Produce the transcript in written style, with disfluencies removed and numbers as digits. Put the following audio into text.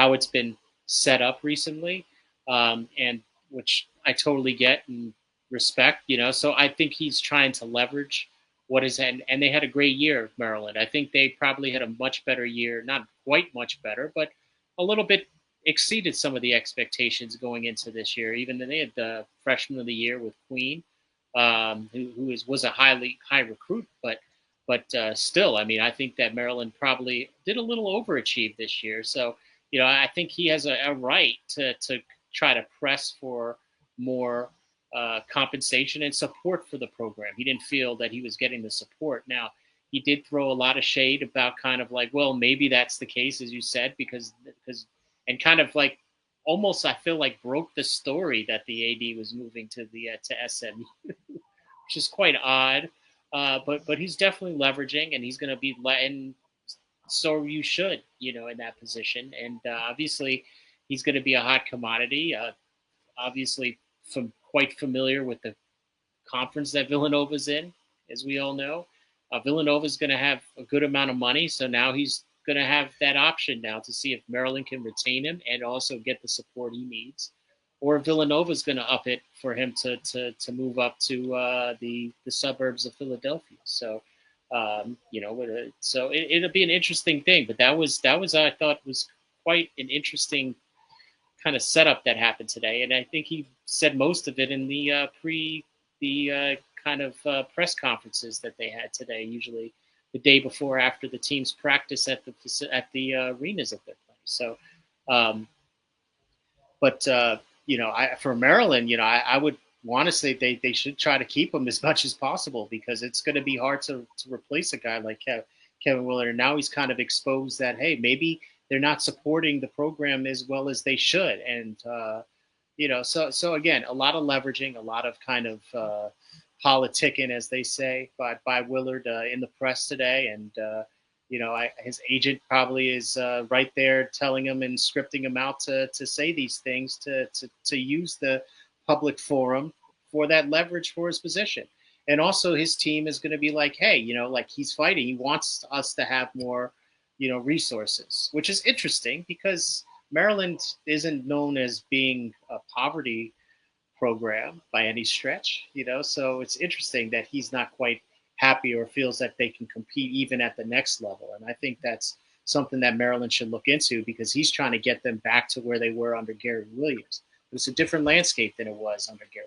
how it's been set up recently, and which I totally get and respect. So I think he's trying to leverage what is and they had a great year, Maryland. I think they probably had a much better year, not quite much better, but a little bit exceeded some of the expectations going into this year. Even though they had the freshman of the year with Queen, was a high recruit, but still, I mean, I think that Maryland probably did a little overachieve this year. So, I think he has a right to try to press for more compensation and support for the program. He didn't feel that he was getting the support. Now, he did throw a lot of shade about kind of like, well, maybe that's the case, as you said, and kind of like almost I feel like broke the story that the AD was moving to SMU, which is quite odd. But he's definitely leveraging, and he's going to be letting. So you should, in that position, and obviously he's going to be a hot commodity. Obviously, quite familiar with the conference that Villanova's in, as we all know. Villanova's going to have a good amount of money, so now he's going to have that option now to see if Maryland can retain him and also get the support he needs, or Villanova's going to up it for him to move up to the suburbs of Philadelphia. So, it'll be an interesting thing. But that was I thought was quite an interesting kind of setup that happened today, and I think he said most of it in the kind of press conferences that they had today. Usually, the day before, after the teams practice at the arenas that they're playing. So, but for Maryland, I would want to say they should try to keep him as much as possible, because it's going to be hard to replace a guy like Kevin Willard. And now he's kind of exposed that, hey, maybe they're not supporting the program as well as they should. And, so again, a lot of leveraging, a lot of kind of politicking, as they say, by Willard in the press today. And, his agent probably is right there telling him and scripting him out to say these things, to use the public forum for that leverage for his position. And also his team is going to be like, hey, like he's fighting. He wants us to have more, resources, which is interesting because Maryland isn't known as being a poverty program by any stretch, so it's interesting that he's not quite happy or feels that they can compete even at the next level. And I think that's something that Maryland should look into, because he's trying to get them back to where they were under Gary Williams. It's a different landscape than it was under Gary